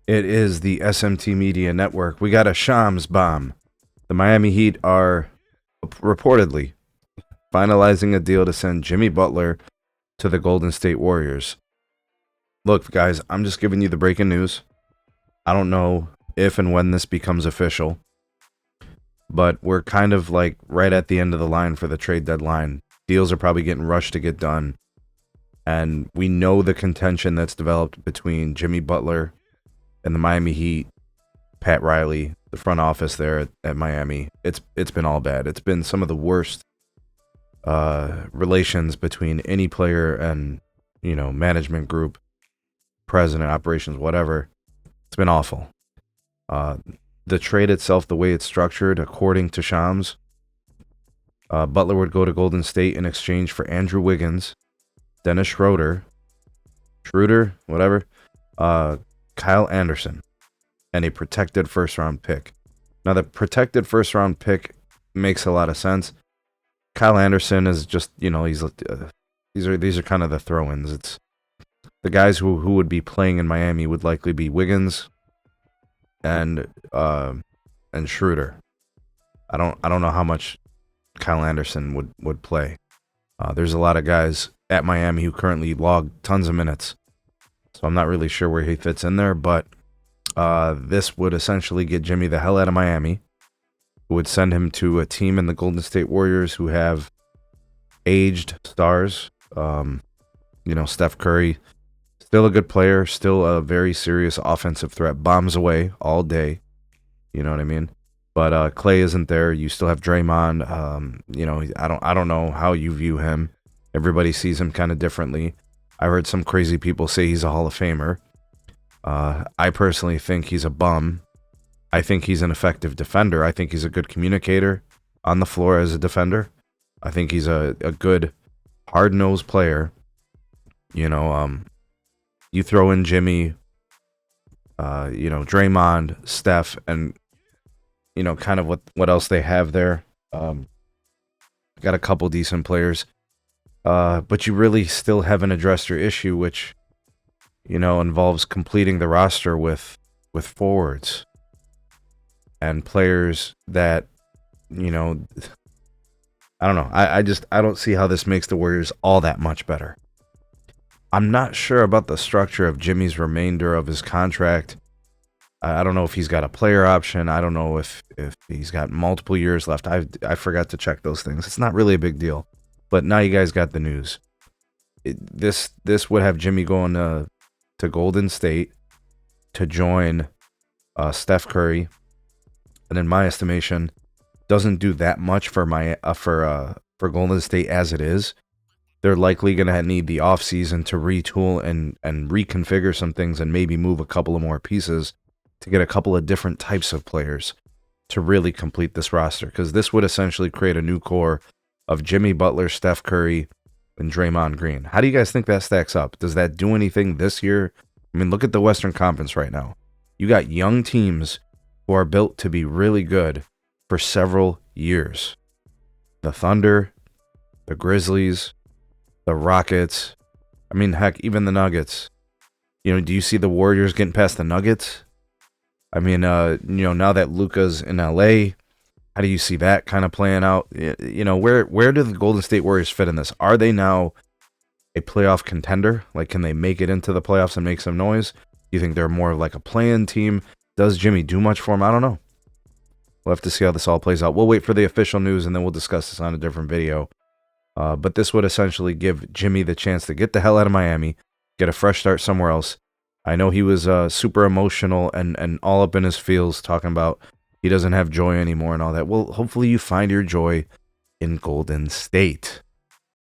It is the SMT Media Network. We got a Shams bomb. The Miami Heat are reportedly finalizing a deal to send Jimmy Butler to the Golden State Warriors. Look, guys, I'm just giving you the breaking news. I don't know if and when this becomes official, but we're kind of like right at the end of the line for the trade deadline. Deals are probably getting rushed to get done. And we know the contention that's developed between Jimmy Butler and the Miami Heat, Pat Riley, the front office there at Miami. It's been all bad. It's been some of the worst relations between any player and, management group, president, operations, whatever. It's been awful. The trade itself, the way it's structured, according to Shams, Butler would go to Golden State in exchange for Andrew Wiggins, Dennis Schroeder, whatever, Kyle Anderson, and a protected first-round pick. Now, the protected first-round pick makes a lot of sense. Kyle Anderson is just, these are kind of the throw-ins. It's the guys who would be playing in Miami would likely be Wiggins and Schroeder. I don't know how much Kyle Anderson would play. There's a lot of guys at Miami who currently log tons of minutes, so I'm not really sure where he fits in there, but this would essentially get Jimmy the hell out of Miami. It would send him to a team in the Golden State Warriors who have aged stars. Steph Curry, still a good player, still a very serious offensive threat, bombs away all day. You know what I mean? But Clay isn't there. You still have Draymond. I don't know how you view him. Everybody sees him kind of differently. I heard some crazy people say he's a Hall of Famer. I personally think he's a bum. I think he's an effective defender. I think he's a good communicator on the floor as a defender. I think he's a good hard-nosed player. You throw in Jimmy, Draymond, Steph, and kind of what else they have there. Got a couple decent players, but you really still haven't addressed your issue, which involves completing the roster with forwards and players that I don't know. I don't see how this makes the Warriors all that much better. I'm not sure about the structure of Jimmy's remainder of his contract. I don't know if he's got a player option. I don't know if he's got multiple years left. I forgot to check those things. It's not really a big deal. But now you guys got the news. This would have Jimmy going to Golden State to join Steph Curry, and in my estimation, doesn't do that much for for Golden State as it is. They're likely going to need the offseason to retool and reconfigure some things and maybe move a couple of more pieces to get a couple of different types of players to really complete this roster, because this would essentially create a new core of Jimmy Butler, Steph Curry, and Draymond Green. How do you guys think that stacks up? Does that do anything this year? I mean, look at the Western Conference right now. You got young teams who are built to be really good for several years. The Thunder, the Grizzlies, the Rockets. I mean, heck, even the Nuggets. Do you see the Warriors getting past the Nuggets? I mean, now that Luka's in LA, how do you see that kind of playing out? Where do the Golden State Warriors fit in this? Are they now a playoff contender? Like, can they make it into the playoffs and make some noise? Do you think they're more of like a play-in team? Does Jimmy do much for him? I don't know. We'll have to see how this all plays out. We'll wait for the official news, and then we'll discuss this on a different video. But this would essentially give Jimmy the chance to get the hell out of Miami, get a fresh start somewhere else. I know he was super emotional and all up in his feels talking about he doesn't have joy anymore and all that. Well, hopefully you find your joy in Golden State.